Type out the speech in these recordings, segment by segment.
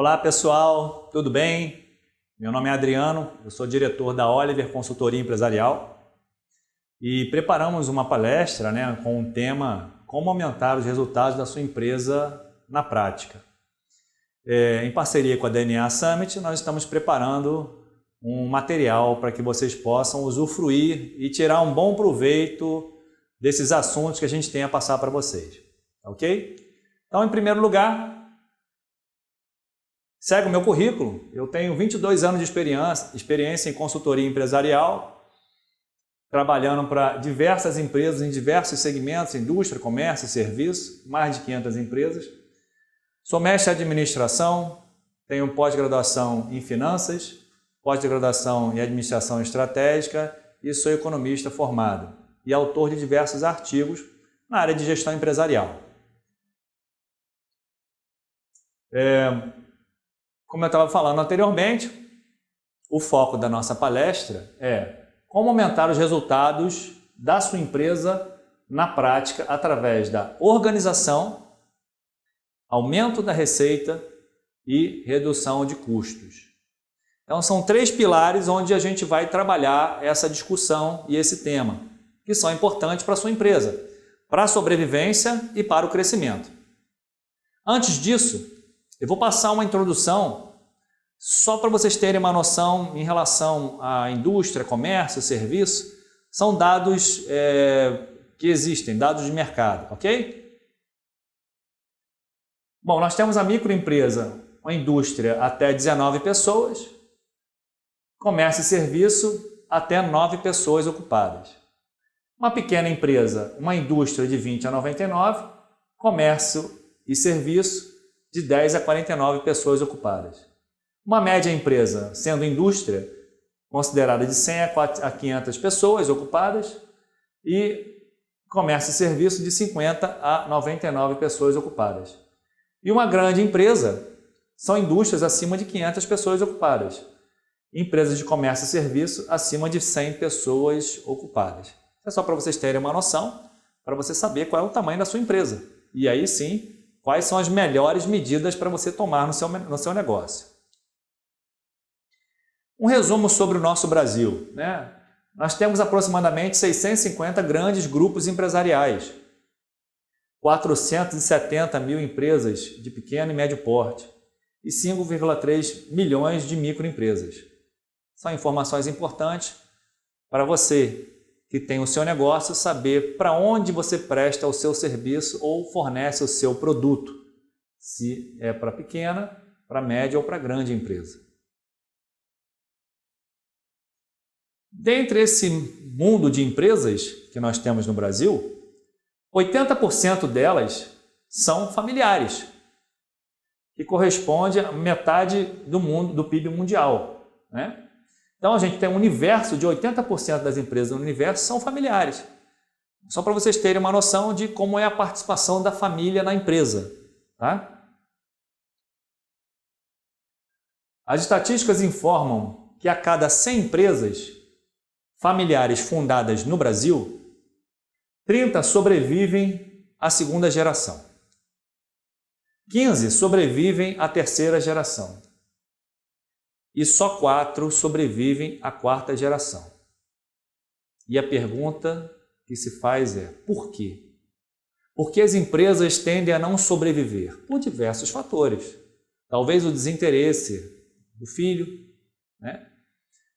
Olá pessoal, tudo bem? Meu nome é Adriano, eu sou diretor da Oliver Consultoria Empresarial e preparamos uma palestra com o tema Como aumentar os resultados da sua empresa na prática. Em parceria com a DNA Summit, nós estamos preparando um material para que vocês possam usufruir e tirar um bom proveito desses assuntos que a gente tem a passar para vocês, ok? Então, em primeiro lugar, segue o meu currículo. Eu tenho 22 anos de experiência em consultoria empresarial, trabalhando para diversas empresas em diversos segmentos, indústria, comércio e serviço, mais de 500 empresas. Sou mestre em administração, tenho pós-graduação em finanças, pós-graduação em administração estratégica e sou economista formado e autor de diversos artigos na área de gestão empresarial. Como eu estava falando anteriormente, o foco da nossa palestra é como aumentar os resultados da sua empresa na prática através da organização, aumento da receita e redução de custos. Então são 3 pilares onde a gente vai trabalhar essa discussão e esse tema, que são importantes para a sua empresa, para a sobrevivência e para o crescimento. Antes disso, eu vou passar uma introdução só para vocês terem uma noção em relação à indústria, comércio, serviço. São dados que existem, dados de mercado, ok? Bom, nós temos a microempresa, uma indústria até 19 pessoas, comércio e serviço até 9 pessoas ocupadas. Uma pequena empresa, uma indústria de 20 a 99, comércio e serviço de 10 a 49 pessoas ocupadas. Uma média empresa, sendo indústria, considerada de 100 a 500 pessoas ocupadas e comércio e serviço de 50 a 99 pessoas ocupadas. E uma grande empresa são indústrias acima de 500 pessoas ocupadas. Empresas de comércio e serviço acima de 100 pessoas ocupadas. É só para vocês terem uma noção, para você saber qual é o tamanho da sua empresa. E aí sim, quais são as melhores medidas para você tomar no seu negócio. Um resumo sobre o nosso Brasil. Nós temos aproximadamente 650 grandes grupos empresariais, 470 mil empresas de pequeno e médio porte e 5,3 milhões de microempresas. São informações importantes para você que tem o seu negócio saber para onde você presta o seu serviço ou fornece o seu produto, se é para pequena, para média ou para grande empresa. Dentre esse mundo de empresas que nós temos no Brasil, 80% delas são familiares, que corresponde a metade do PIB mundial, Então, a gente tem um universo de 80% das empresas no universo são familiares. Só para vocês terem uma noção de como é a participação da família na empresa. As estatísticas informam que a cada 100 empresas familiares fundadas no Brasil, 30 sobrevivem à segunda geração. 15 sobrevivem à terceira geração. E só 4 sobrevivem à quarta geração. E a pergunta que se faz é, por quê? Por que as empresas tendem a não sobreviver? Por diversos fatores. Talvez o desinteresse do filho,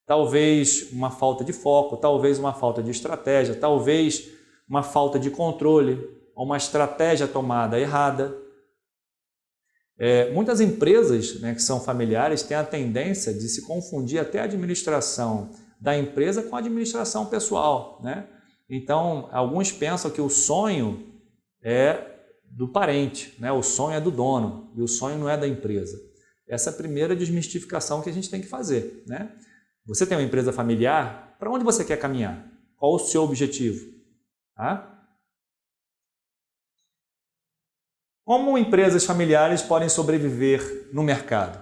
talvez uma falta de foco, talvez uma falta de estratégia, talvez uma falta de controle, ou uma estratégia tomada errada. Muitas empresas que são familiares têm a tendência de se confundir até a administração da empresa com a administração pessoal. Então, alguns pensam que o sonho é do parente, o sonho é do dono e o sonho não é da empresa. Essa é a primeira desmistificação que a gente tem que fazer. Você tem uma empresa familiar, para onde você quer caminhar? Qual o seu objetivo? Como empresas familiares podem sobreviver no mercado?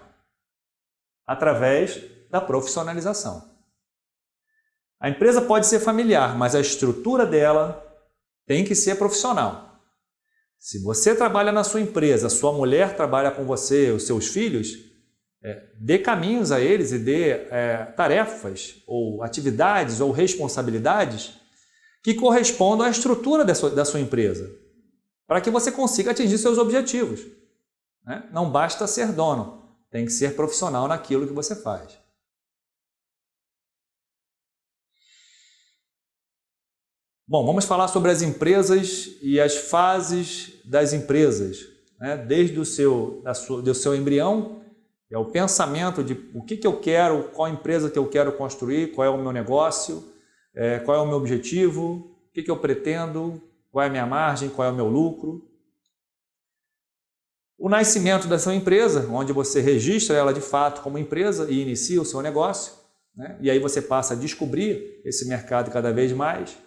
Através da profissionalização. A empresa pode ser familiar, mas a estrutura dela tem que ser profissional. Se você trabalha na sua empresa, sua mulher trabalha com você, os seus filhos, dê caminhos a eles e dê tarefas, ou atividades, ou responsabilidades que correspondam à estrutura da sua empresa, para que você consiga atingir seus objetivos. Né? Não basta ser dono, tem que ser profissional naquilo que você faz. Bom, vamos falar sobre as empresas e as fases das empresas, né? Desde do seu embrião, é o pensamento de o que eu quero, qual empresa que eu quero construir, qual é o meu negócio, qual é o meu objetivo, o que eu pretendo, qual é a minha margem, qual é o meu lucro. O nascimento da sua empresa, onde você registra ela de fato como empresa e inicia o seu negócio, né? E aí você passa a descobrir esse mercado cada vez mais.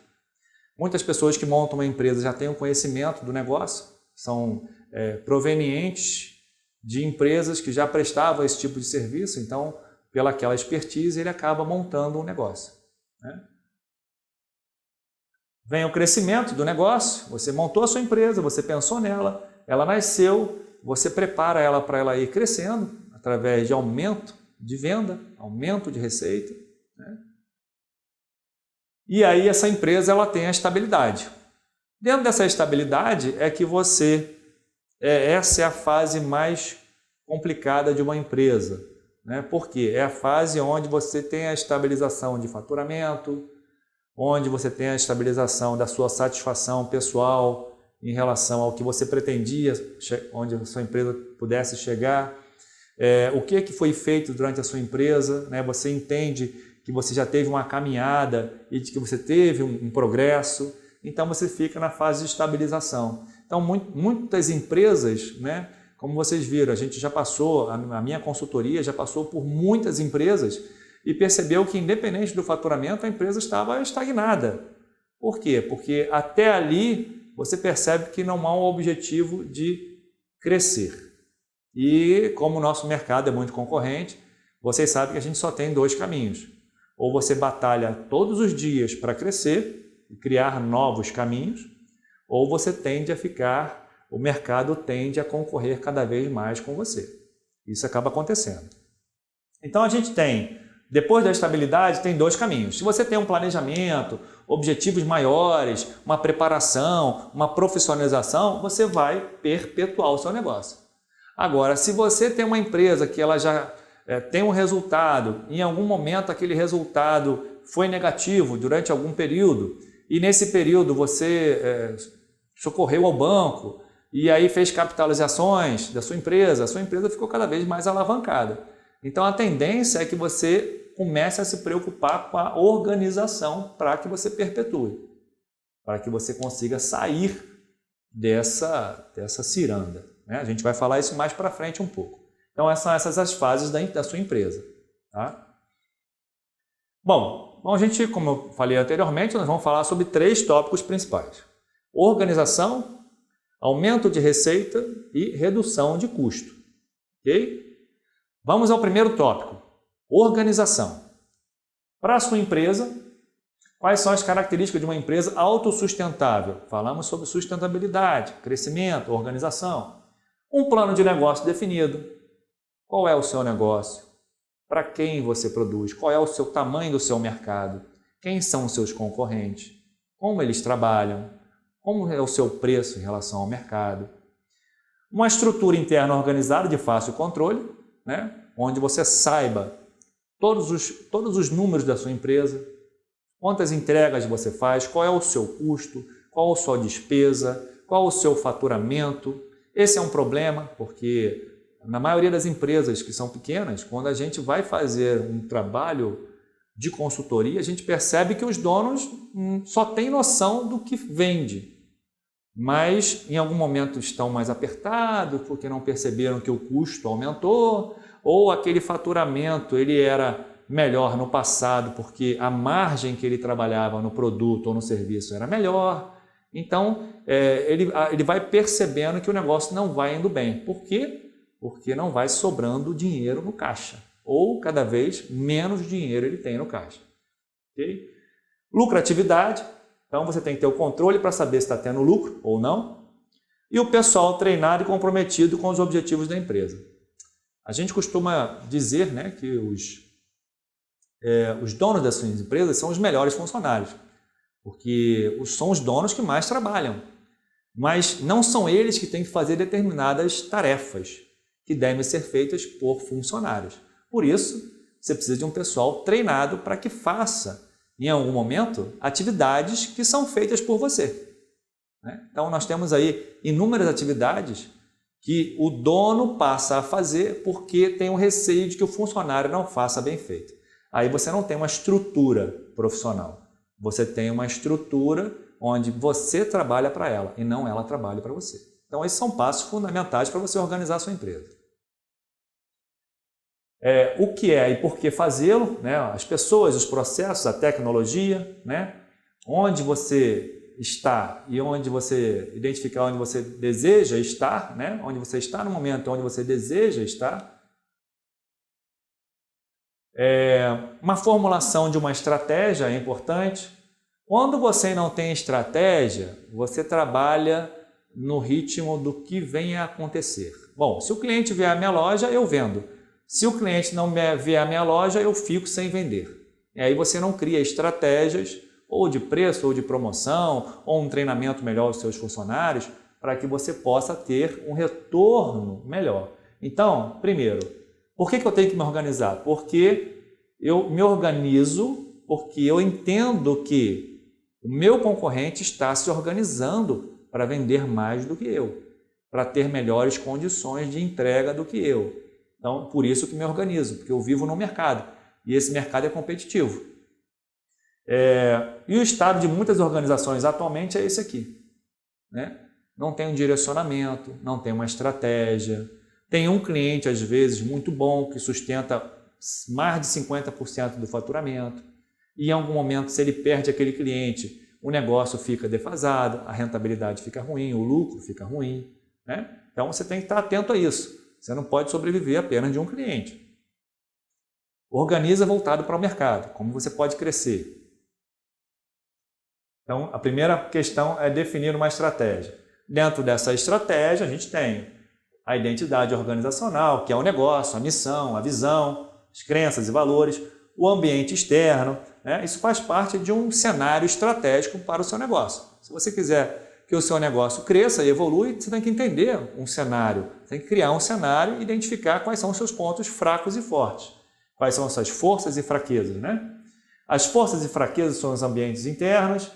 Muitas pessoas que montam uma empresa já têm o conhecimento do negócio, são provenientes de empresas que já prestavam esse tipo de serviço, então, pelaquela expertise, ele acaba montando um negócio. Né? Vem o crescimento do negócio, você montou a sua empresa, você pensou nela, ela nasceu, você prepara ela para ela ir crescendo através de aumento de venda, aumento de receita. Né? E aí essa empresa ela tem a estabilidade. Dentro dessa estabilidade é que essa é a fase mais complicada de uma empresa. Né? Por quê? É a fase onde você tem a estabilização de faturamento, onde você tem a estabilização da sua satisfação pessoal em relação ao que você pretendia, onde a sua empresa pudesse chegar, o que foi feito durante a sua empresa, né? Você entende que você já teve uma caminhada e de que você teve um progresso, então você fica na fase de estabilização. Então, muitas empresas, né, como vocês viram, a gente já passou, a minha consultoria já passou por muitas empresas e percebeu que, independente do faturamento, a empresa estava estagnada. Por quê? Porque até ali você percebe que não há um objetivo de crescer. E como o nosso mercado é muito concorrente, vocês sabem que a gente só tem dois caminhos. Ou você batalha todos os dias para crescer e criar novos caminhos, ou você o mercado tende a concorrer cada vez mais com você. Isso acaba acontecendo. Então a gente tem, depois da estabilidade, tem dois caminhos. Se você tem um planejamento, objetivos maiores, uma preparação, uma profissionalização, você vai perpetuar o seu negócio. Agora, se você tem uma empresa que ela já tem um resultado, em algum momento aquele resultado foi negativo durante algum período, e nesse período você socorreu ao banco e aí fez capitalizações da sua empresa, a sua empresa ficou cada vez mais alavancada. Então a tendência é que você comece a se preocupar com a organização para que você perpetue, para que você consiga sair dessa ciranda. Né? A gente vai falar isso mais para frente um pouco. Então, essas são as fases da sua empresa. Tá? Bom, a gente, como eu falei anteriormente, nós vamos falar sobre 3 tópicos principais. Organização, aumento de receita e redução de custo. Ok? Vamos ao primeiro tópico, organização. Para a sua empresa, quais são as características de uma empresa autossustentável? Falamos sobre sustentabilidade, crescimento, organização. Um plano de negócio definido. Qual é o seu negócio? Para quem você produz? Qual é o seu tamanho do seu mercado? Quem são os seus concorrentes? Como eles trabalham? Como é o seu preço em relação ao mercado? Uma estrutura interna organizada de fácil controle, né? Onde você saiba todos os números da sua empresa, quantas entregas você faz, qual é o seu custo, qual a sua despesa, qual o seu faturamento. Esse é um problema porque na maioria das empresas que são pequenas, quando a gente vai fazer um trabalho de consultoria, a gente percebe que os donos só têm noção do que vende, mas em algum momento estão mais apertados porque não perceberam que o custo aumentou, ou aquele faturamento ele era melhor no passado porque a margem que ele trabalhava no produto ou no serviço era melhor. Então, ele vai percebendo que o negócio não vai indo bem. Por quê? Porque não vai sobrando dinheiro no caixa, ou cada vez menos dinheiro ele tem no caixa. Okay? Lucratividade, então você tem que ter o controle para saber se está tendo lucro ou não, e o pessoal treinado e comprometido com os objetivos da empresa. A gente costuma dizer, né, que os donos das suas empresas são os melhores funcionários, porque são os donos que mais trabalham, mas não são eles que têm que fazer determinadas tarefas que devem ser feitas por funcionários. Por isso, você precisa de um pessoal treinado para que faça, em algum momento, atividades que são feitas por você. Então, nós temos aí inúmeras atividades que o dono passa a fazer porque tem o receio de que o funcionário não faça bem feito. Aí você não tem uma estrutura profissional. Você tem uma estrutura onde você trabalha para ela e não ela trabalha para você. Então, esses são passos fundamentais para você organizar a sua empresa. O que é e por que fazê-lo, né? As pessoas, os processos, a tecnologia, né? Onde você está e onde você identificar onde você deseja estar, né? Onde você está no momento onde você deseja estar. Uma formulação de uma estratégia é importante. Quando você não tem estratégia, você trabalha no ritmo do que vem a acontecer. Bom, se o cliente vier à minha loja, eu vendo. Se o cliente não vier à minha loja, eu fico sem vender. E aí você não cria estratégias ou de preço, ou de promoção, ou um treinamento melhor dos seus funcionários, para que você possa ter um retorno melhor. Então, primeiro, por que eu tenho que me organizar? Porque eu me organizo, porque eu entendo que o meu concorrente está se organizando para vender mais do que eu, para ter melhores condições de entrega do que eu. Então, por isso que me organizo, porque eu vivo no mercado, e esse mercado é competitivo. E o estado de muitas organizações atualmente é esse aqui, né? Não tem um direcionamento, não tem uma estratégia, tem um cliente às vezes muito bom que sustenta mais de 50% do faturamento e em algum momento se ele perde aquele cliente, o negócio fica defasado, a rentabilidade fica ruim, o lucro fica ruim, né? Então você tem que estar atento a isso, você não pode sobreviver apenas de um cliente. Organiza voltado para o mercado, como você pode crescer. Então, a primeira questão é definir uma estratégia. Dentro dessa estratégia, a gente tem a identidade organizacional, que é o negócio, a missão, a visão, as crenças e valores, o ambiente externo, né? Isso faz parte de um cenário estratégico para o seu negócio. Se você quiser que o seu negócio cresça e evolui, você tem que entender um cenário, tem que criar um cenário e identificar quais são os seus pontos fracos e fortes, quais são as suas forças e fraquezas, né? As forças e fraquezas são os ambientes internos,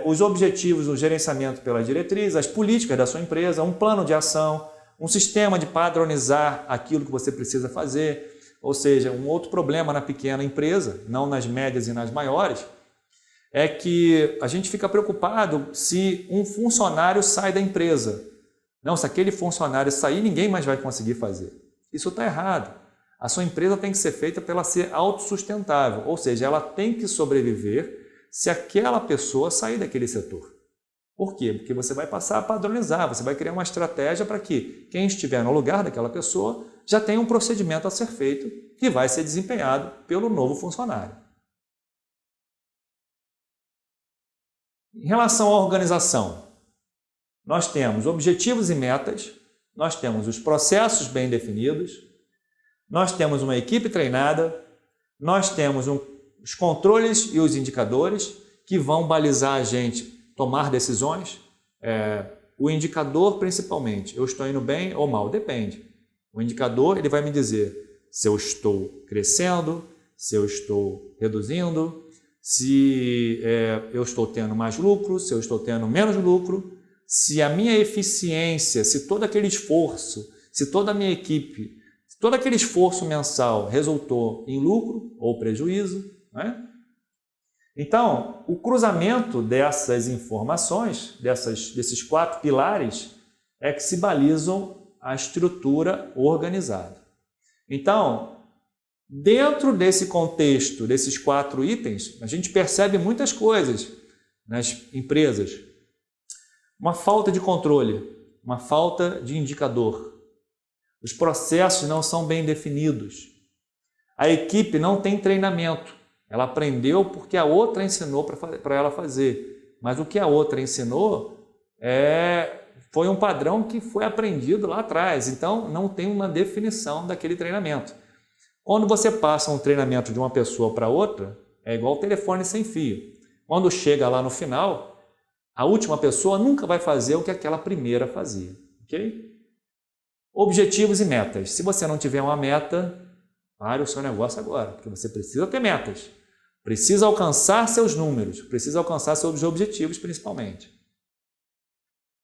os objetivos, o gerenciamento pela diretriz, as políticas da sua empresa, um plano de ação, um sistema de padronizar aquilo que você precisa fazer. Ou seja, um outro problema na pequena empresa, não nas médias e nas maiores, é que a gente fica preocupado se um funcionário sai da empresa. Não, se aquele funcionário sair, ninguém mais vai conseguir fazer. Isso está errado. A sua empresa tem que ser feita para ela ser autossustentável, ou seja, ela tem que sobreviver se aquela pessoa sair daquele setor. Por quê? Porque você vai passar a padronizar, você vai criar uma estratégia para que quem estiver no lugar daquela pessoa já tenha um procedimento a ser feito que vai ser desempenhado pelo novo funcionário. Em relação à organização, nós temos objetivos e metas, nós temos os processos bem definidos, nós temos uma equipe treinada, nós temos os controles e os indicadores que vão balizar a gente tomar decisões. O indicador principalmente, eu estou indo bem ou mal? Depende. O indicador ele vai me dizer se eu estou crescendo, se eu estou reduzindo, se eu estou tendo mais lucro, se eu estou tendo menos lucro, se a minha eficiência, se todo aquele esforço, se toda a minha equipe, se todo aquele esforço mensal resultou em lucro ou prejuízo, né? Então, o cruzamento dessas informações, desses 4 pilares, é que se balizam a estrutura organizada. Então, dentro desse contexto, desses 4 itens, a gente percebe muitas coisas nas empresas. Uma falta de controle, uma falta de indicador. Os processos não são bem definidos. A equipe não tem treinamento. Ela aprendeu porque a outra ensinou para ela fazer. Mas o que a outra ensinou foi um padrão que foi aprendido lá atrás, então não tem uma definição daquele treinamento. Quando você passa um treinamento de uma pessoa para outra, é igual o telefone sem fio. Quando chega lá no final, a última pessoa nunca vai fazer o que aquela primeira fazia, ok? Objetivos e metas. Se você não tiver uma meta, pare o seu negócio agora, porque você precisa ter metas. Precisa alcançar seus números, precisa alcançar seus objetivos principalmente.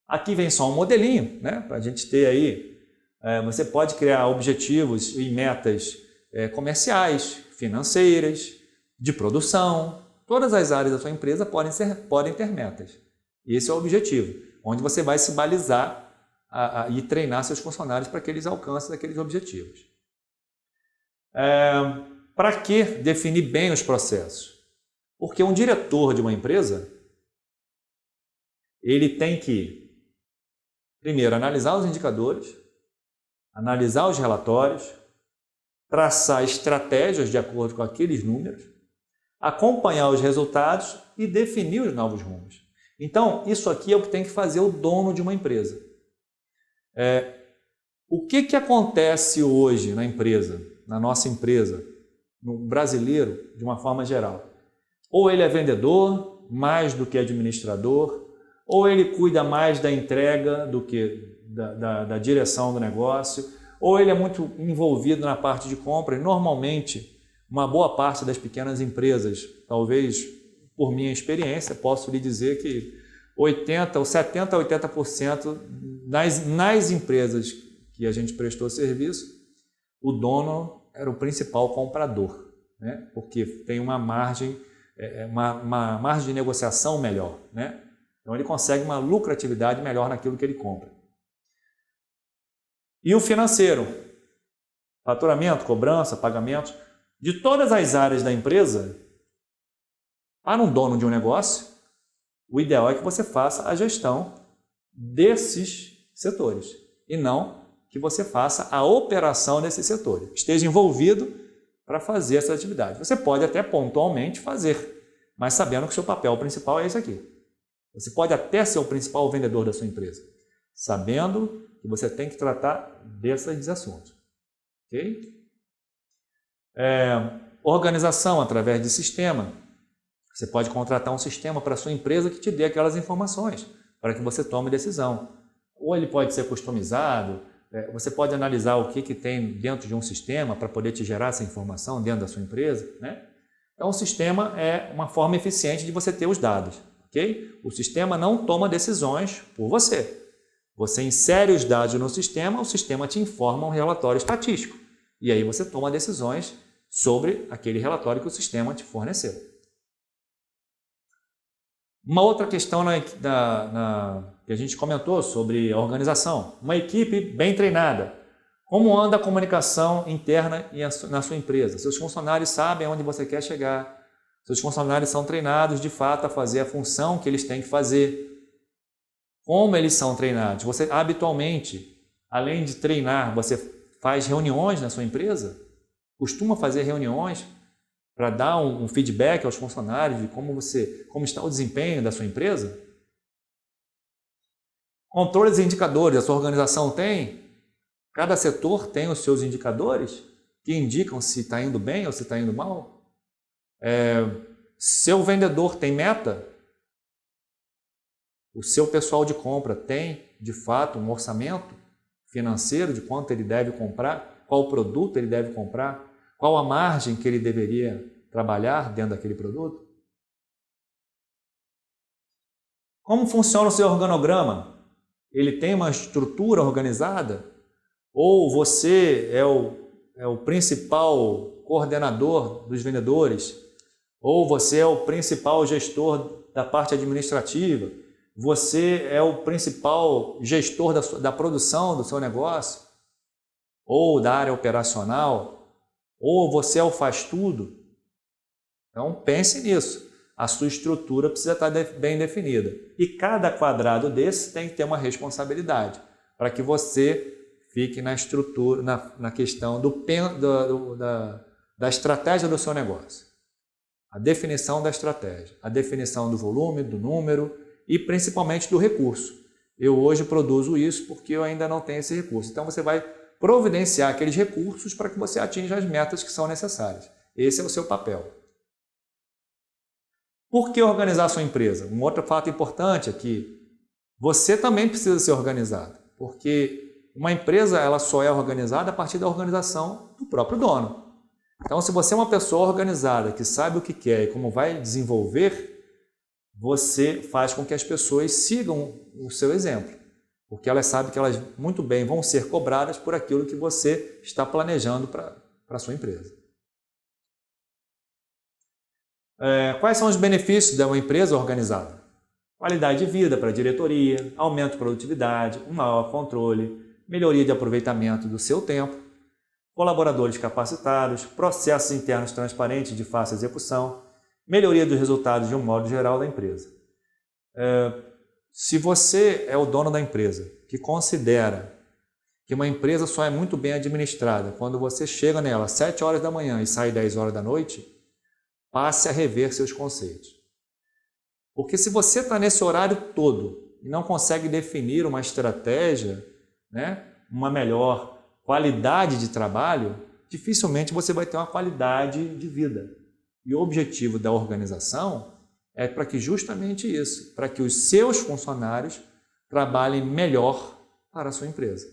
Aqui vem só um modelinho, né? Para a gente ter aí, você pode criar objetivos e metas comerciais, financeiras, de produção. Todas as áreas da sua empresa podem ter metas. Esse é o objetivo, onde você vai se balizar e treinar seus funcionários para que eles alcancem aqueles objetivos. Para que definir bem os processos? Porque um diretor de uma empresa, ele tem que, primeiro, analisar os indicadores, analisar os relatórios, traçar estratégias de acordo com aqueles números, acompanhar os resultados e definir os novos rumos. Então, isso aqui é o que tem que fazer o dono de uma empresa. O que acontece hoje na empresa, na nossa empresa, no brasileiro, de uma forma geral? Ou ele é vendedor, mais do que administrador, ou ele cuida mais da entrega do que da direção do negócio, ou ele é muito envolvido na parte de compra. E normalmente, uma boa parte das pequenas empresas, talvez por minha experiência, posso lhe dizer que 70% a 80% nas empresas que a gente prestou serviço, o dono era o principal comprador, né? Porque tem uma margem de negociação melhor, né? Então ele consegue uma lucratividade melhor naquilo que ele compra. E o financeiro, faturamento, cobrança, pagamentos, de todas as áreas da empresa, para um dono de um negócio, o ideal é que você faça a gestão desses setores e não que você faça a operação desses setores, esteja envolvido para fazer essa atividade. Você pode até pontualmente fazer, mas sabendo que o seu papel principal é esse aqui. Você pode até ser o principal vendedor da sua empresa, sabendo que você tem que tratar desses assuntos. Ok? Organização através de sistema. Você pode contratar um sistema para a sua empresa que te dê aquelas informações para que você tome decisão. Ou ele pode ser customizado, você pode analisar o que tem dentro de um sistema para poder te gerar essa informação dentro da sua empresa, né? Então, o sistema é uma forma eficiente de você ter os dados, ok? O sistema não toma decisões por você. Você insere os dados no sistema, o sistema te informa um relatório estatístico. E aí você toma decisões sobre aquele relatório que o sistema te forneceu. Uma outra questão que a gente comentou sobre a organização. Uma equipe bem treinada. Como anda a comunicação interna na sua empresa? Seus funcionários sabem onde você quer chegar. Seus funcionários são treinados, de fato, a fazer a função que eles têm que fazer. Como eles são treinados? Você, habitualmente, além de treinar, você faz reuniões na sua empresa? Costuma fazer reuniões para dar um feedback aos funcionários de como está o desempenho da sua empresa? Controles e indicadores, a sua organização tem? Cada setor tem os seus indicadores que indicam se está indo bem ou se está indo mal? Seu vendedor tem meta? O seu pessoal de compra tem, de fato, um orçamento financeiro de quanto ele deve comprar? Qual produto ele deve comprar? Qual a margem que ele deveria trabalhar dentro daquele produto? Como funciona o seu organograma? Ele tem uma estrutura organizada? Ou você é o principal coordenador dos vendedores? Ou você é o principal gestor da parte administrativa? Você é o principal gestor da produção do seu negócio? Ou da área operacional? Ou você é o faz-tudo? Então pense nisso. A sua estrutura precisa estar bem definida. E cada quadrado desse tem que ter uma responsabilidade para que você fique na estrutura, na questão da estratégia do seu negócio. A definição da estratégia, a definição do volume, do número e principalmente do recurso. eu hoje produzo isso porque eu ainda não tenho esse recurso. Então você vai providenciar aqueles recursos para que você atinja as metas que são necessárias. Esse é o seu papel. Por que organizar a sua empresa? Um outro fato importante é que você também precisa ser organizado, porque uma empresa ela só é organizada a partir da organização do próprio dono. Então, se você é uma pessoa organizada, que sabe o que quer e como vai desenvolver, você faz com que as pessoas sigam o seu exemplo, porque elas sabem que elas muito bem vão ser cobradas por aquilo que você está planejando para a sua empresa. Quais são os benefícios de uma empresa organizada? Qualidade de vida para a diretoria, aumento de produtividade, um maior controle, melhoria de aproveitamento do seu tempo, colaboradores capacitados, processos internos transparentes de fácil execução, melhoria dos resultados de um modo geral da empresa. Se você é o dono da empresa, que considera que uma empresa só é muito bem administrada quando você chega nela às 7 horas da manhã e sai 10 horas da noite, passe a rever seus conceitos. Porque se você está nesse horário todo e não consegue definir uma estratégia, uma melhor qualidade de trabalho, dificilmente você vai ter uma qualidade de vida. E o objetivo da organização é para que justamente isso, para que os seus funcionários trabalhem melhor para a sua empresa.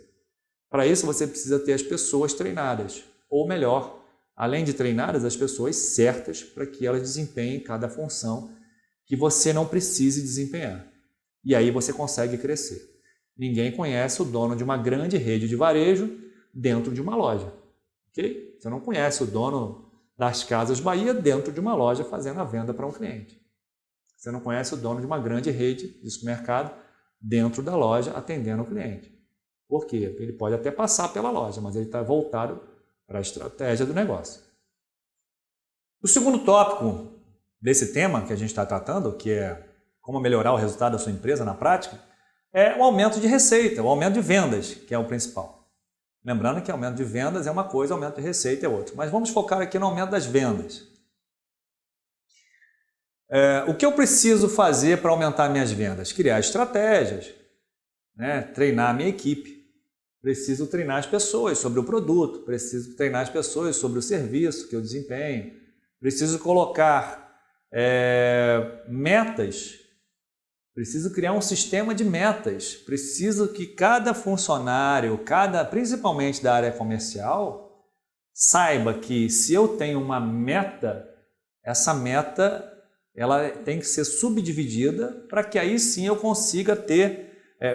Para isso você precisa ter as pessoas treinadas, ou melhor, além de treinadas, as pessoas certas para que elas desempenhem cada função que você não precise desempenhar. E aí você consegue crescer. Ninguém conhece o dono de uma grande rede de varejo dentro de uma loja. Okay? Você não conhece o dono das Casas Bahia dentro de uma loja fazendo a venda para um cliente. Você não conhece o dono de uma grande rede de supermercado dentro da loja atendendo o cliente. Por quê? Ele pode até passar pela loja, mas ele está voltado para a estratégia do negócio. O segundo tópico desse tema que a gente está tratando, que é como melhorar o resultado da sua empresa na prática, é o aumento de receita, o aumento de vendas, que é o principal. Lembrando que aumento de vendas é uma coisa, aumento de receita é outra. Mas vamos focar aqui no aumento das vendas. O que eu preciso fazer para aumentar minhas vendas? Criar estratégias, treinar a minha equipe. Preciso treinar as pessoas sobre o produto, preciso treinar as pessoas sobre o serviço que eu desempenho, preciso colocar metas, preciso criar um sistema de metas, preciso que cada funcionário, principalmente da área comercial, saiba que se eu tenho uma meta, essa meta ela tem que ser subdividida para que aí sim eu consiga ter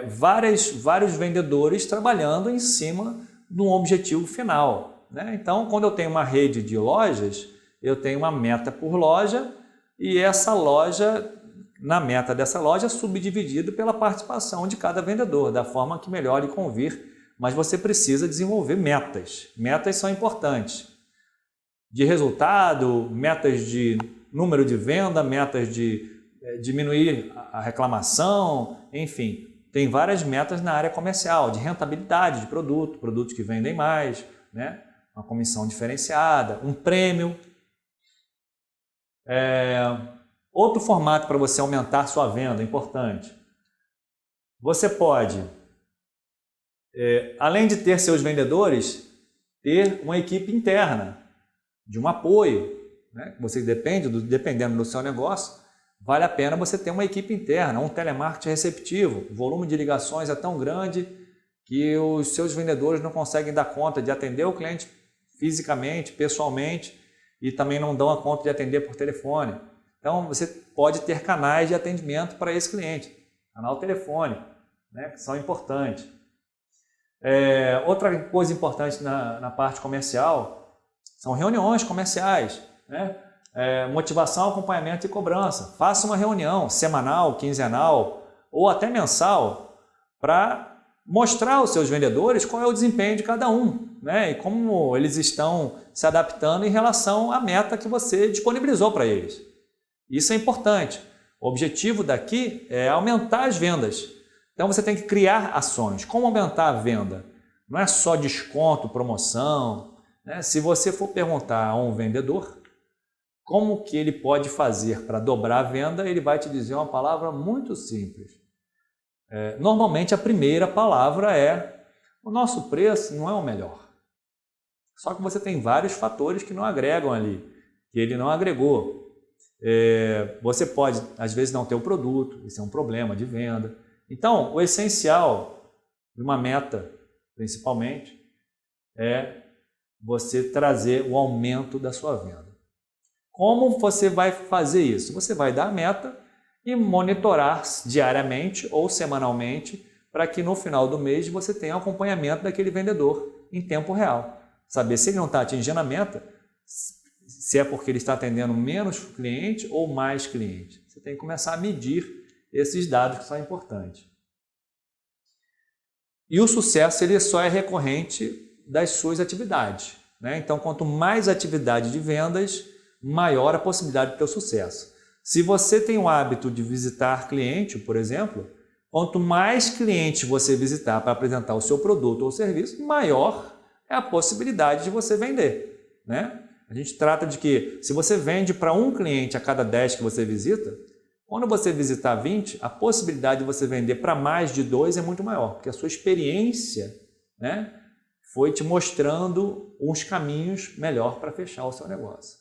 vários vendedores trabalhando em cima de um objetivo final. Então, quando eu tenho uma rede de lojas, eu tenho uma meta por loja e essa loja, na meta dessa loja, é subdividida pela participação de cada vendedor, da forma que melhor lhe convir. Mas você precisa desenvolver metas. Metas são importantes. De resultado, metas de número de venda, metas de diminuir a reclamação, enfim. Tem várias metas na área comercial, de rentabilidade de produtos que vendem mais, uma comissão diferenciada, um prêmio. Outro formato para você aumentar sua venda, importante. Você pode, além de ter seus vendedores, ter uma equipe interna, de um apoio. Você dependendo do seu negócio, vale a pena você ter uma equipe interna, um telemarketing receptivo. O volume de ligações é tão grande que os seus vendedores não conseguem dar conta de atender o cliente fisicamente, pessoalmente, e também não dão a conta de atender por telefone. Então, você pode ter canais de atendimento para esse cliente, canal telefônico, que são importantes. Outra coisa importante na parte comercial são reuniões comerciais, motivação, acompanhamento e cobrança. Faça uma reunião semanal, quinzenal ou até mensal para mostrar aos seus vendedores qual é o desempenho de cada um, e como eles estão se adaptando em relação à meta que você disponibilizou para eles. Isso é importante. O objetivo daqui é aumentar as vendas. Então você tem que criar ações. Como aumentar a venda? Não é só desconto, promoção. Se você for perguntar a um vendedor como que ele pode fazer para dobrar a venda, ele vai te dizer uma palavra muito simples. Normalmente a primeira palavra é: o nosso preço não é o melhor. Só que você tem vários fatores que não agregam ali, que ele não agregou. Você pode, às vezes, não ter o produto, isso é um problema de venda. Então, o essencial de uma meta, principalmente, é você trazer o aumento da sua venda. Como você vai fazer isso? Você vai dar a meta e monitorar diariamente ou semanalmente para que no final do mês você tenha acompanhamento daquele vendedor em tempo real. Saber se ele não está atingindo a meta, se é porque ele está atendendo menos cliente ou mais cliente. Você tem que começar a medir esses dados que são importantes. E o sucesso ele só é recorrente das suas atividades, né? Então, quanto mais atividade de vendas, maior a possibilidade de ter sucesso. Se você tem o hábito de visitar cliente, por exemplo, quanto mais clientes você visitar para apresentar o seu produto ou serviço, maior é a possibilidade de você vender, né? A gente trata de que se você vende para um cliente a cada 10 que você visita, quando você visitar 20, a possibilidade de você vender para mais de 2 é muito maior, porque a sua experiência, né, foi te mostrando uns caminhos melhor para fechar o seu negócio.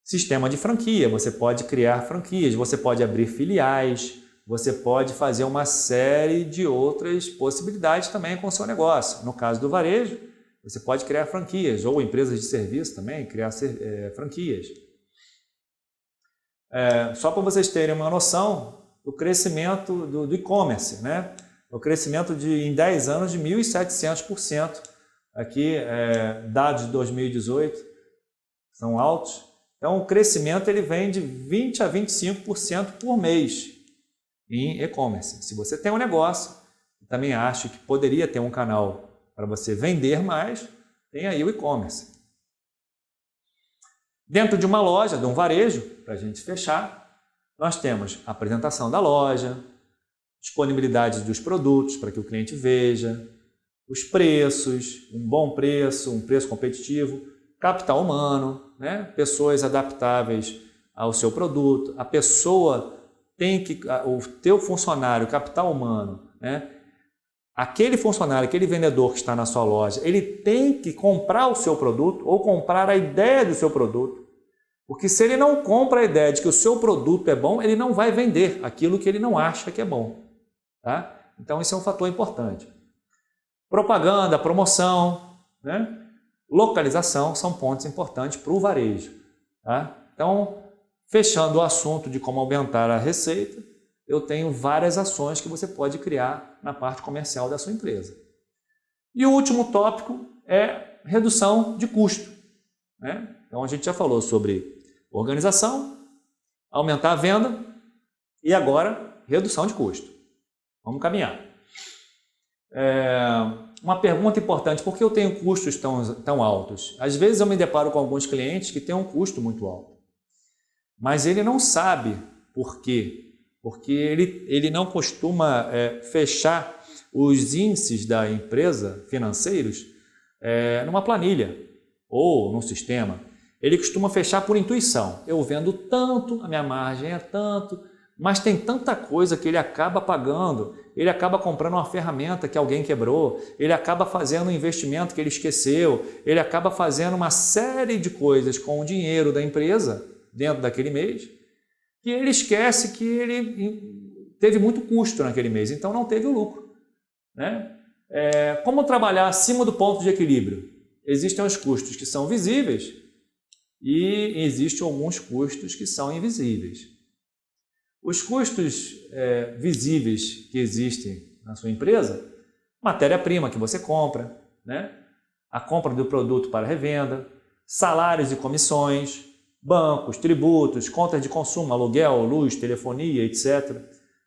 Sistema de franquia, você pode criar franquias, você pode abrir filiais, você pode fazer uma série de outras possibilidades também com o seu negócio. No caso do varejo, você pode criar franquias, ou empresas de serviço também, criar franquias. Só para vocês terem uma noção do crescimento do e-commerce, né? O crescimento em 10 anos de 1.700%. Aqui, dados de 2018 são altos. Então, o crescimento ele vem de 20% a 25% por mês em e-commerce. Se você tem um negócio, também acha que poderia ter um canal para você vender mais, tem aí o e-commerce. Dentro de uma loja, de um varejo, para a gente fechar, nós temos a apresentação da loja, disponibilidade dos produtos para que o cliente veja, os preços, um bom preço, um preço competitivo, capital humano, né? Pessoas adaptáveis ao seu produto, a pessoa tem que, o teu funcionário, capital humano, né? Aquele funcionário, aquele vendedor que está na sua loja, ele tem que comprar o seu produto ou comprar a ideia do seu produto. Porque se ele não compra a ideia de que o seu produto é bom, ele não vai vender aquilo que ele não acha que é bom. Tá? Então, esse é um fator importante. Propaganda, promoção, né? Localização são pontos importantes para o varejo. Tá? Então, fechando o assunto de como aumentar a receita, eu tenho várias ações que você pode criar na parte comercial da sua empresa. E o último tópico é redução de custo, né? Então, a gente já falou sobre organização, aumentar a venda e agora redução de custo. Vamos caminhar. Uma pergunta importante: por que eu tenho custos tão altos? Às vezes eu me deparo com alguns clientes que têm um custo muito alto, mas ele não sabe por quê. Porque ele não costuma fechar os índices da empresa financeiros numa planilha ou num sistema. Ele costuma fechar por intuição. Eu vendo tanto, a minha margem é tanto, mas tem tanta coisa que ele acaba pagando. Ele acaba comprando uma ferramenta que alguém quebrou, ele acaba fazendo um investimento que ele esqueceu, ele acaba fazendo uma série de coisas com o dinheiro da empresa dentro daquele mês, que ele esquece que ele teve muito custo naquele mês, então não teve o lucro, né? Como trabalhar acima do ponto de equilíbrio? Existem os custos que são visíveis e existem alguns custos que são invisíveis. Os custos visíveis que existem na sua empresa, matéria-prima que você compra, né? A compra do produto para revenda, salários e comissões, bancos, tributos, contas de consumo, aluguel, luz, telefonia, etc.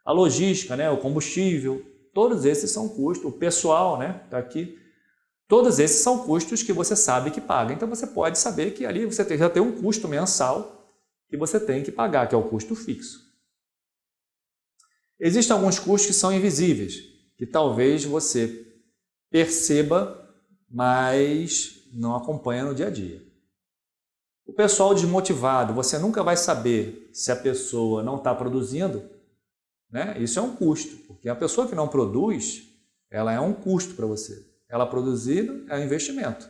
A logística, né, o combustível, todos esses são custos. O pessoal, né, está aqui. Todos esses são custos que você sabe que paga. Então você pode saber que ali você já tem um custo mensal que você tem que pagar, que é o custo fixo. Existem alguns custos que são invisíveis, que talvez você perceba, mas não acompanha no dia a dia. O pessoal desmotivado, você nunca vai saber se a pessoa não está produzindo né? Isso é um custo, porque a pessoa que não produz, ela é um custo para você. Ela produzindo é um investimento.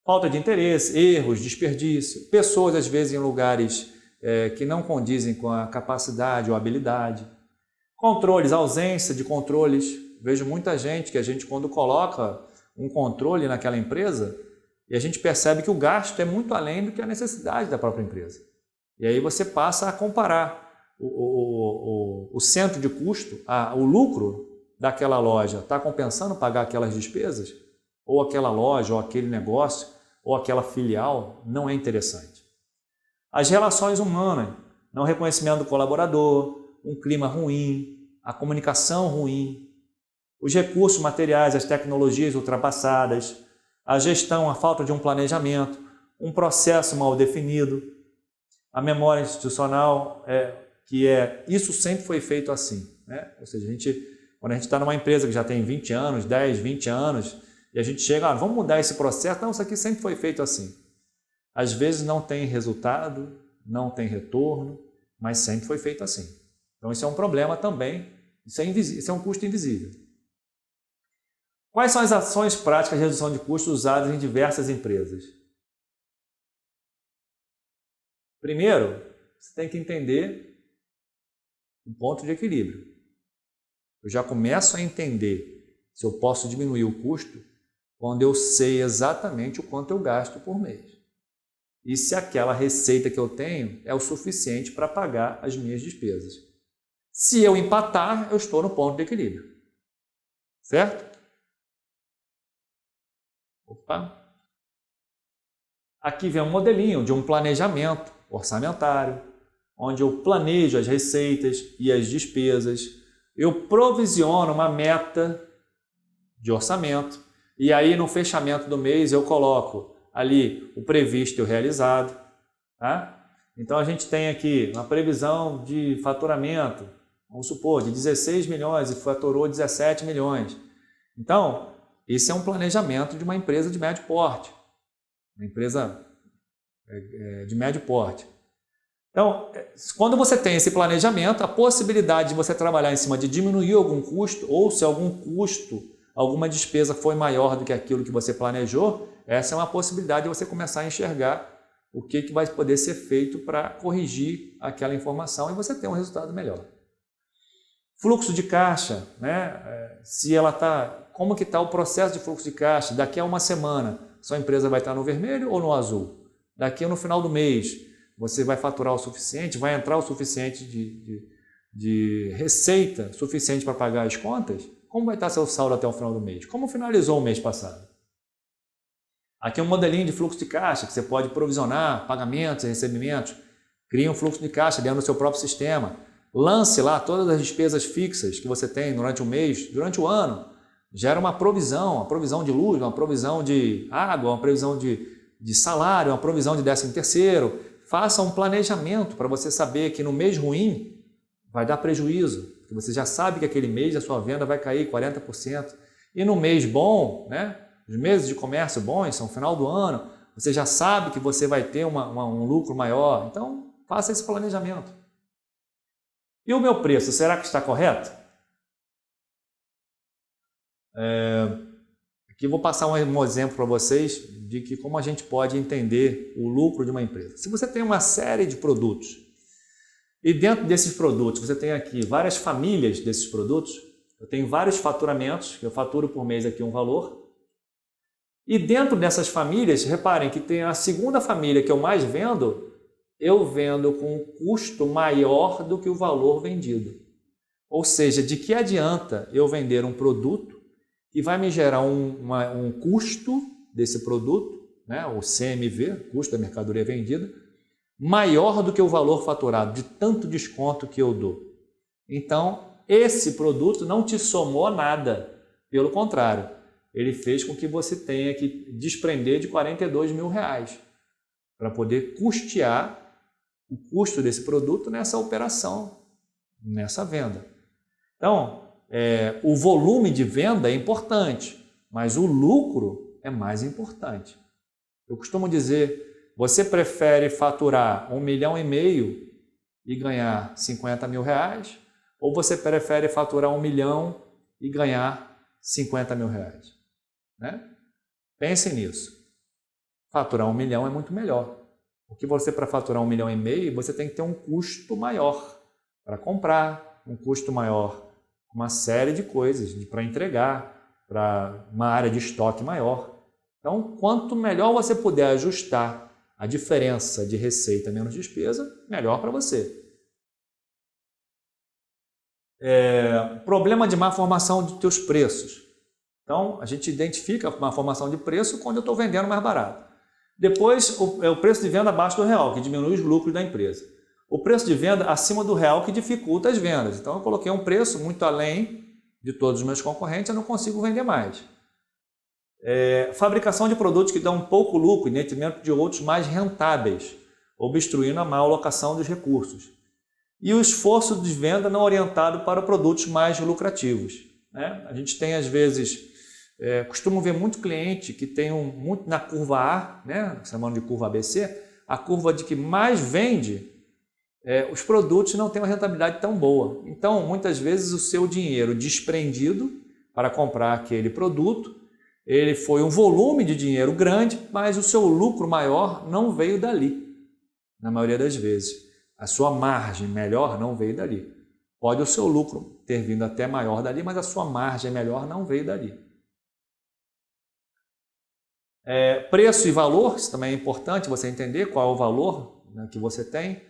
Falta de interesse, erros, desperdício, pessoas às vezes em lugares que não condizem com a capacidade ou habilidade, controles, ausência de controles. Vejo muita gente que a gente, quando coloca um controle naquela empresa, e a gente percebe que o gasto é muito além do que a necessidade da própria empresa. E aí você passa a comparar o centro de custo, o lucro daquela loja está compensando pagar aquelas despesas? Ou aquela loja, ou aquele negócio, ou aquela filial não é interessante. As relações humanas, não reconhecimento do colaborador, um clima ruim, a comunicação ruim, os recursos materiais, as tecnologias ultrapassadas, a gestão, a falta de um planejamento, um processo mal definido, a memória institucional, isso sempre foi feito assim, né? Ou seja, quando a gente está numa empresa que já tem 20 anos, 10, 20 anos, e a gente chega, vamos mudar esse processo, não, isso aqui sempre foi feito assim. Às vezes não tem resultado, não tem retorno, mas sempre foi feito assim. Então isso é um problema também, isso é um custo invisível. Quais são as ações práticas de redução de custos usadas em diversas empresas? Primeiro, você tem que entender o ponto de equilíbrio. Eu já começo a entender se eu posso diminuir o custo quando eu sei exatamente o quanto eu gasto por mês. E se aquela receita que eu tenho é o suficiente para pagar as minhas despesas. Se eu empatar, eu estou no ponto de equilíbrio. Certo? Opa! Aqui vem um modelinho de um planejamento orçamentário, onde eu planejo as receitas e as despesas, eu provisiono uma meta de orçamento e aí no fechamento do mês eu coloco ali o previsto e o realizado. Tá? Então a gente tem aqui uma previsão de faturamento, vamos supor, de 16 milhões e faturou 17 milhões. Então, esse é um planejamento de uma empresa de médio porte. Uma empresa de médio porte. Então, quando você tem esse planejamento, a possibilidade de você trabalhar em cima de diminuir algum custo, ou se algum custo, alguma despesa foi maior do que aquilo que você planejou, essa é uma possibilidade de você começar a enxergar o que vai poder ser feito para corrigir aquela informação e você ter um resultado melhor. Fluxo de caixa, né? Se ela como que está o processo de fluxo de caixa? Daqui a uma semana, sua empresa vai estar no vermelho ou no azul? Daqui no final do mês, você vai faturar o suficiente, vai entrar o suficiente de receita suficiente para pagar as contas? Como vai estar seu saldo até o final do mês? Como finalizou o mês passado? Aqui é um modelinho de fluxo de caixa, que você pode provisionar pagamentos e recebimentos. Crie um fluxo de caixa dentro do seu próprio sistema. Lance lá todas as despesas fixas que você tem durante o mês, durante o ano. Gera uma provisão de luz, uma provisão de água, uma provisão de salário, uma provisão de 13º. Faça um planejamento para você saber que no mês ruim vai dar prejuízo, porque você já sabe que aquele mês a sua venda vai cair 40%. E no mês bom, né, os meses de comércio bons são final do ano, você já sabe que você vai ter um lucro maior. Então, faça esse planejamento. E o meu preço, será que está correto? Aqui eu vou passar um exemplo para vocês de que como a gente pode entender o lucro de uma empresa. Se você tem uma série de produtos e dentro desses produtos você tem aqui várias famílias desses produtos, eu tenho vários faturamentos, eu faturo por mês aqui um valor, e dentro dessas famílias, reparem que tem a segunda família que eu mais vendo, eu vendo com um custo maior do que o valor vendido. Ou seja, de que adianta eu vender um produto que vai me gerar um custo desse produto, né, o CMV, custo da mercadoria vendida, maior do que o valor faturado, de tanto desconto que eu dou. Então, esse produto não te somou nada, pelo contrário, ele fez com que você tenha que desprender de 42 mil reais para poder custear o custo desse produto nessa operação, nessa venda. Então, o volume de venda é importante, mas o lucro é mais importante. Eu costumo dizer, você prefere faturar 1,5 milhão e ganhar 50 mil reais, ou você prefere faturar 1 milhão e ganhar 50 mil reais? Né? Pensem nisso. Faturar 1 milhão é muito melhor. Porque você, para faturar 1,5 milhão, você tem que ter um custo maior para comprar, um custo maior, uma série de coisas para entregar, para uma área de estoque maior. Então, quanto melhor você puder ajustar a diferença de receita menos despesa, melhor para você. Problema de má formação de teus preços. Então, a gente identifica a má formação de preço quando eu estou vendendo mais barato. Depois, o preço de venda abaixo do real, que diminui os lucros da empresa. O preço de venda acima do real, que dificulta as vendas. Então, eu coloquei um preço muito além de todos os meus concorrentes, eu não consigo vender mais. Fabricação de produtos que dão pouco lucro em detrimento de outros mais rentáveis, obstruindo a má alocação dos recursos. E o esforço de venda não orientado para produtos mais lucrativos. Né? A gente tem, às vezes, costumo ver muito cliente que tem muito na curva A, né? Chamando de curva ABC, a curva de que mais vende, os produtos não têm uma rentabilidade tão boa. Então, muitas vezes, o seu dinheiro desprendido para comprar aquele produto, ele foi um volume de dinheiro grande, mas o seu lucro maior não veio dali, na maioria das vezes. A sua margem melhor não veio dali. Pode o seu lucro ter vindo até maior dali, mas a sua margem melhor não veio dali. Preço e valor, isso também é importante você entender qual é o valor, né, que você tem.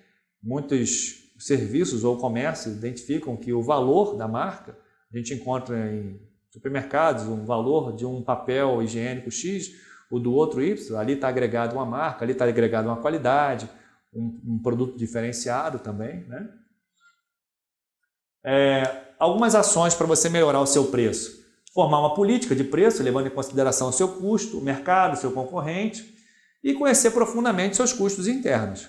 Muitos serviços ou comércios identificam que o valor da marca, a gente encontra em supermercados, um valor de um papel higiênico X, o do outro Y, ali está agregado uma marca, ali está agregado uma qualidade, um produto diferenciado também. Né? Algumas ações para você melhorar o seu preço. Formar uma política de preço, levando em consideração o seu custo, o mercado, o seu concorrente, e conhecer profundamente seus custos internos.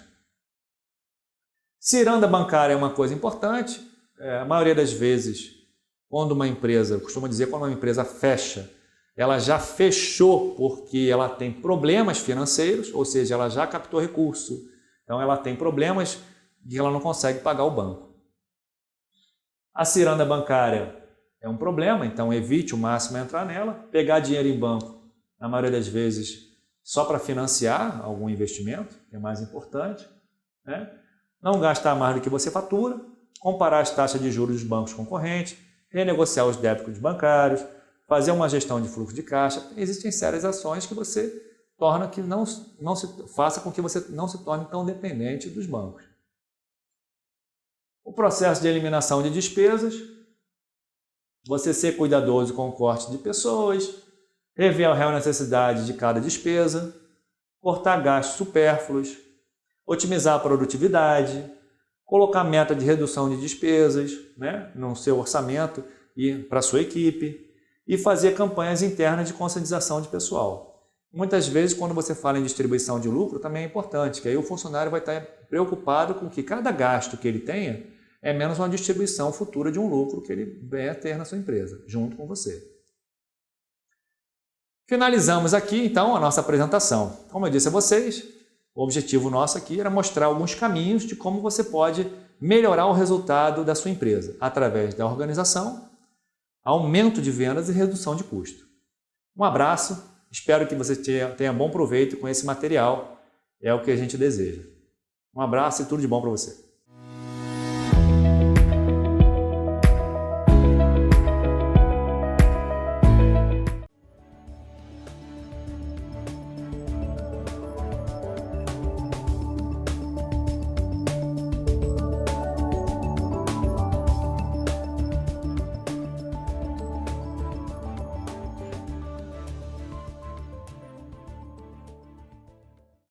Ciranda bancária é uma coisa importante. A maioria das vezes, quando uma empresa, eu costumo dizer, quando uma empresa fecha, ela já fechou porque ela tem problemas financeiros, ou seja, ela já captou recurso. Então, ela tem problemas que ela não consegue pagar o banco. A ciranda bancária é um problema, então evite o máximo entrar nela. Pegar dinheiro em banco, na maioria das vezes, só para financiar algum investimento, que é mais importante. Né? Não gastar mais do que você fatura, comparar as taxas de juros dos bancos concorrentes, renegociar os débitos bancários, fazer uma gestão de fluxo de caixa. Existem sérias ações que você torna que faça com que você não se torne tão dependente dos bancos. O processo de eliminação de despesas, você ser cuidadoso com o corte de pessoas, rever a real necessidade de cada despesa, cortar gastos supérfluos, otimizar a produtividade, colocar meta de redução de despesas, né, no seu orçamento e para a sua equipe, e fazer campanhas internas de conscientização de pessoal. Muitas vezes, quando você fala em distribuição de lucro, também é importante, que aí o funcionário vai estar preocupado com que cada gasto que ele tenha é menos uma distribuição futura de um lucro que ele venha a ter na sua empresa, junto com você. Finalizamos aqui, então, a nossa apresentação. Como eu disse a vocês, o objetivo nosso aqui era mostrar alguns caminhos de como você pode melhorar o resultado da sua empresa, através da organização, aumento de vendas e redução de custo. Um abraço, espero que você tenha bom proveito com esse material, é o que a gente deseja. Um abraço e tudo de bom para você.